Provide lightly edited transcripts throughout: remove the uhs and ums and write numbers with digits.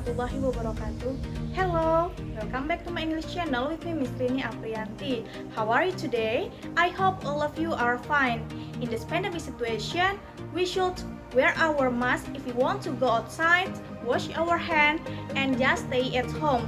warahmatullahi wabarakatuh. Hello, welcome back to my English channel with me, Miss Rini Aprianti. How are you today? I hope all of you are fine. In this pandemic situation, we should wear our mask if we want to go outside, wash our hands, and just stay at home.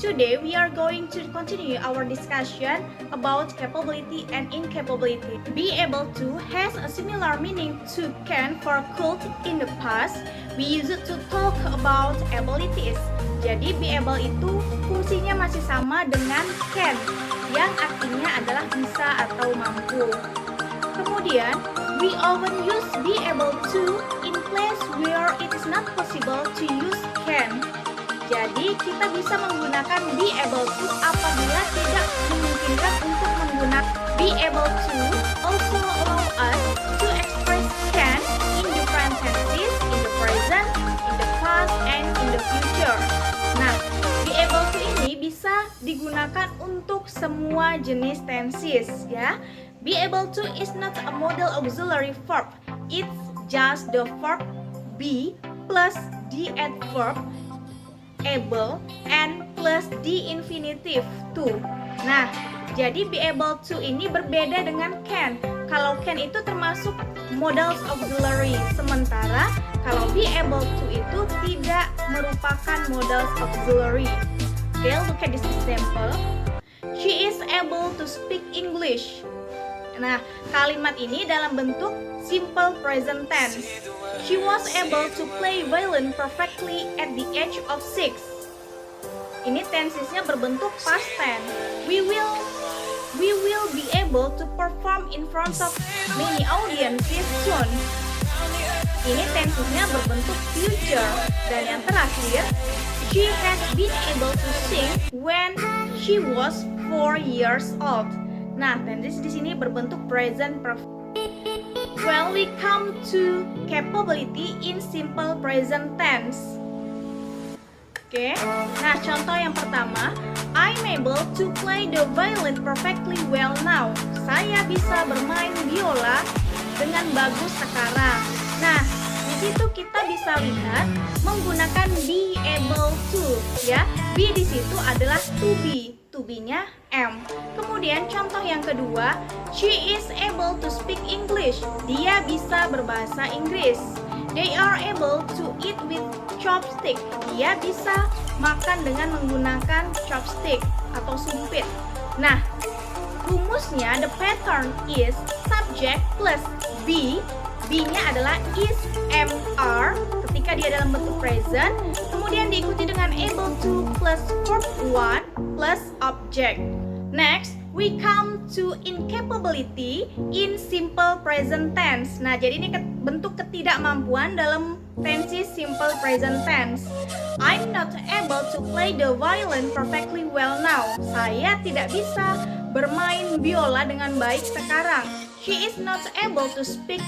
Today, we are going to continue our discussion about capability and incapability. Be able to has a similar meaning to can for could in the past. We use it to talk about abilities. Jadi be able itu fungsinya masih sama dengan can, yang artinya adalah bisa atau mampu. Kemudian, we often use be able to in place where it is not possible to use can. Jadi kita bisa menggunakan be able to apabila tidak memungkinkan untuk menggunakan be able to also allow us to express can in different tenses, in the present, in the past, and in the future. Nah, be able to ini bisa digunakan untuk semua jenis tenses ya. Be able to is not a modal auxiliary verb. It's just the verb be plus the adverb able and plus the infinitive to. Nah, jadi be able to ini berbeda dengan can. Kalau can itu termasuk modals auxiliary, sementara kalau be able to itu tidak merupakan modals auxiliary. Okay, look at this example. She is able to speak English. Nah, kalimat ini dalam bentuk simple present tense. She was able to play violin perfectly at the age of 6. Ini tensesnya berbentuk past tense. We will be able to perform in front of many audiences soon. Ini tensesnya berbentuk future. Dan yang terakhir, she has been able to sing when she was 4 years old. Nah, tenses di sini berbentuk present perfect. Well, we come to capability in simple present tense. Oke, nah contoh yang pertama, I'm able to play the violin perfectly well now. Saya bisa bermain biola dengan bagus sekarang. Nah, di situ kita bisa lihat menggunakan be able to, ya. Be di situ adalah to be. To be-nya am. Kemudian contoh yang kedua, she is able to speak English. Dia bisa berbahasa Inggris. They are able to eat with chopstick. Dia bisa makan dengan menggunakan chopstick atau sumpit. Nah, rumusnya the pattern is subject plus be. Be-nya adalah is, am, are ketika dia dalam bentuk present, kemudian diikuti dengan able to plus verb one plus object. Next, we come to incapability in simple present tense. Nah, jadi ini bentuk ketidakmampuan dalam tenses simple present tense. I'm not able to play the violin perfectly well now. Saya tidak bisa bermain biola dengan baik sekarang. She is not able to speak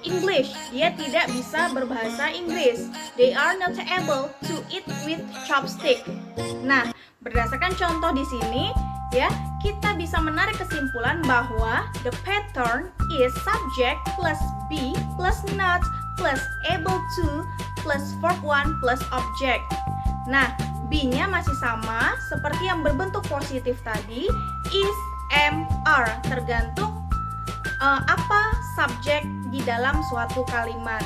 English. Dia tidak bisa berbahasa Inggris. They are not able to eat with chopstick. Nah, berdasarkan contoh di sini, ya, kita bisa menarik kesimpulan bahwa the pattern is subject plus be plus not plus able to plus verb one plus object. Nah, be-nya masih sama seperti yang berbentuk positif tadi, is, am, are, tergantung apa subjek di dalam suatu kalimat.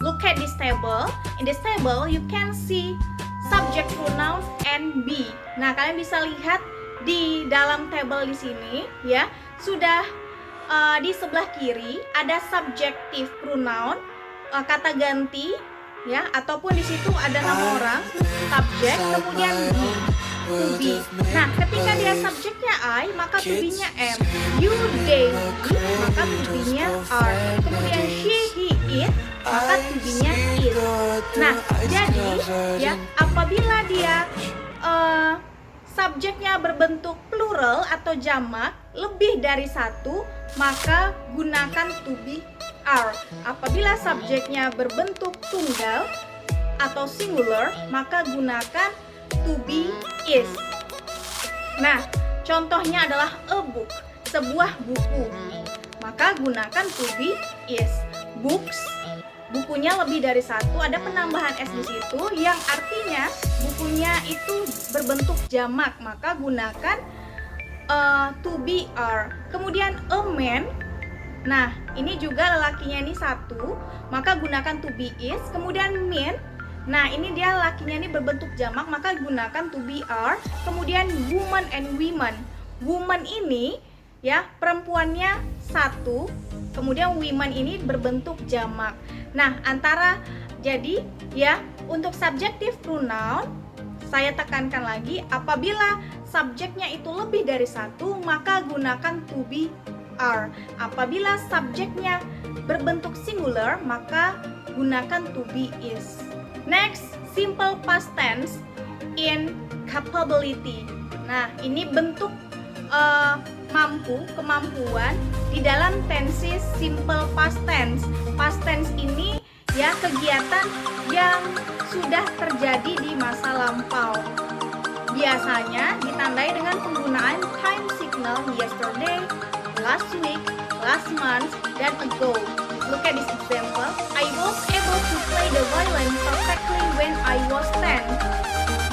Look at this table. In this table you can see subject pronoun and be. Nah, kalian bisa lihat di dalam table di sini ya, sudah di sebelah kiri ada subjective pronoun, kata ganti ya, ataupun di situ ada nama orang, subjek, kemudian be. To be. Nah, ketika dia subjeknya I, maka to be-nya am. You, they, we, maka to be-nya are. Kemudian she, he, it, maka to be-nya is. Nah, jadi ya, apabila dia subjeknya berbentuk plural atau jamak lebih dari satu, maka gunakan to be are. Apabila subjeknya berbentuk tunggal atau singular, maka gunakan to be is. Nah, contohnya adalah a book, sebuah buku. Maka gunakan to be is. Books bukunya lebih dari satu, ada penambahan S di situ yang artinya bukunya itu berbentuk jamak, maka gunakan to be are. Kemudian a man, nah ini juga lelakinya ini satu, maka gunakan to be is. Kemudian men, nah ini dia lakinya ini berbentuk jamak, maka gunakan to be are. Kemudian woman and women, woman ini ya perempuannya satu, kemudian women ini berbentuk jamak. Nah jadi ya untuk subjective pronoun saya tekankan lagi, apabila subjeknya itu lebih dari satu maka gunakan to be are. Apabila subjeknya berbentuk singular maka gunakan to be is. Next, simple past tense in capability. Nah, ini bentuk kemampuan di dalam tenses simple past tense. Past tense ini ya kegiatan yang sudah terjadi di masa lampau. Biasanya ditandai dengan penggunaan time signal yesterday, last week, last month, dan ago. Look at this example. I was able to play the violin perfectly when I was 10.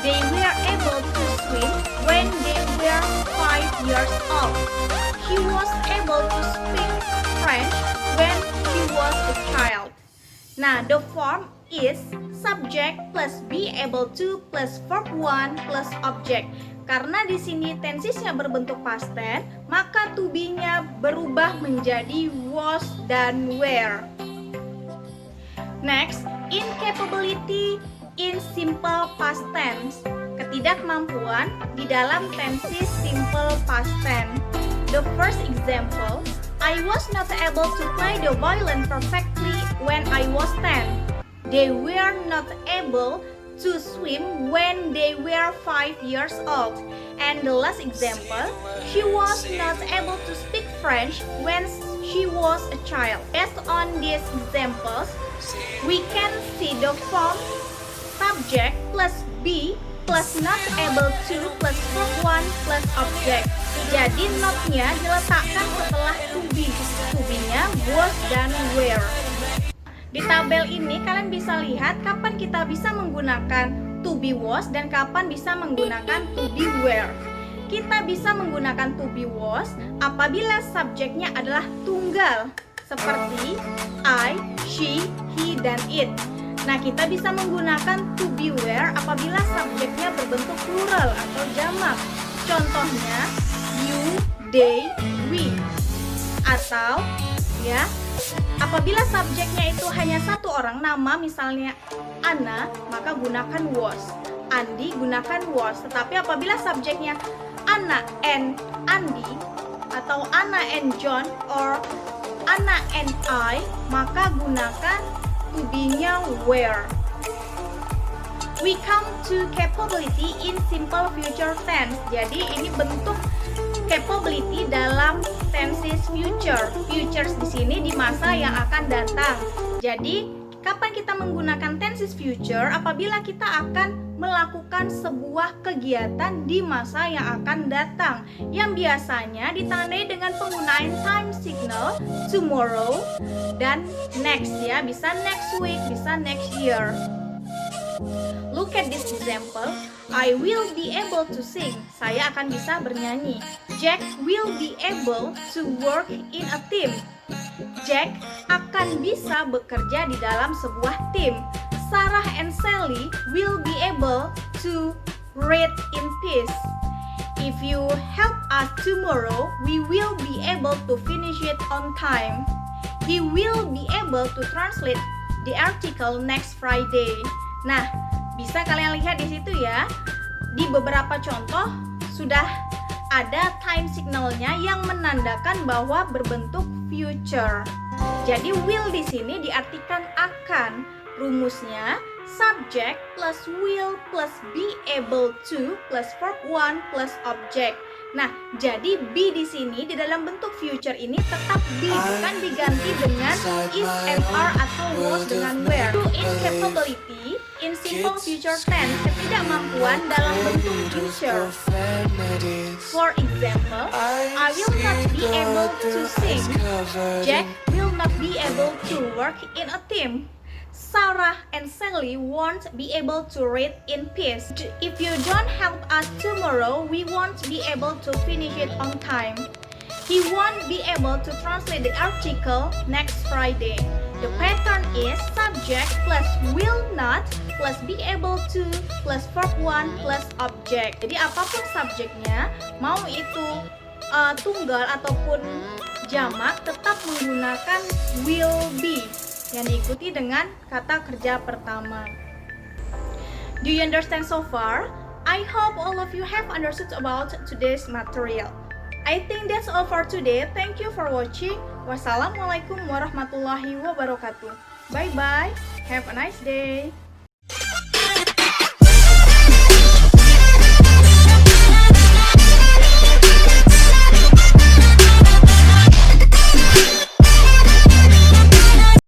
They were able to swim when they were 5 years old. He was able to speak French when he was a child. Nah, the form is subject plus be able to plus verb 1 plus object. Karena di sini tensesnya berbentuk past tense, maka to be-nya berubah menjadi was dan were. Next, incapability in simple past tense. Ketidakmampuan di dalam tenses simple past tense. The first example, I was not able to play the violin perfectly when I was 10. They were not able to swim when they were 5 years old. And the last example, she was not able to speak French when she was a child. Based on these examples, we can see the form subject plus be plus not able to plus verb 1 plus object. Jadi not-nya diletakkan setelah to be. To be-nya was dan were. Di tabel ini kalian bisa lihat kapan kita bisa menggunakan to be was dan kapan bisa menggunakan to be were. Kita bisa menggunakan to be was apabila subjeknya adalah tunggal seperti I, she, he, dan it. Nah, kita bisa menggunakan to be were apabila subjeknya berbentuk plural atau jamak. Contohnya you, they, we. Atau ya, apabila subjeknya itu hanya satu orang, nama misalnya Anna, maka gunakan was. Andi gunakan was. Tetapi apabila subjeknya Anna and Andi atau Anna and John or Anna and I, maka gunakan to be-nya were. We come to capability in simple future tense. Jadi ini bentuk capability dalam tenses future. Futures di sini di masa yang akan datang. Jadi, kapan kita menggunakan tenses future? Apabila kita akan melakukan sebuah kegiatan di masa yang akan datang, yang biasanya ditandai dengan penggunaan time signal tomorrow dan next ya, bisa next week, bisa next year. Look at this example. I will be able to sing. Saya akan bisa bernyanyi. Jack will be able to work in a team. Jack akan bisa bekerja di dalam sebuah tim. Sarah and Sally will be able to read in peace. If you help us tomorrow, we will be able to finish it on time. He will be able to translate the article next Friday. Nah, bisa kalian lihat di situ ya. Di beberapa contoh sudah ada time signalnya yang menandakan bahwa berbentuk future. Jadi will di sini diartikan akan. Rumusnya subject plus will plus be able to plus verb 1 plus object. Nah, jadi be di sini di dalam bentuk future ini tetap be, bukan diganti dengan is and are atau was dengan were. To incapability in simple future tense, ketidakmampuan dalam bentuk future. For example, I will not be able to sing. Jack will not be able to work in a team. Sarah and Sally won't be able to read in peace. If you don't help us tomorrow, we won't be able to finish it on time. He won't be able to translate the article next Friday. The pattern is subject plus will not plus be able to plus verb 1 plus object. Jadi apapun subjeknya, mau itu tunggal ataupun jamak, tetap menggunakan will be yang diikuti dengan kata kerja pertama. Do you understand so far? I hope all of you have understood about today's material. I think that's all for today. Thank you for watching. Wassalamualaikum warahmatullahi wabarakatuh. Bye bye. Have a nice day.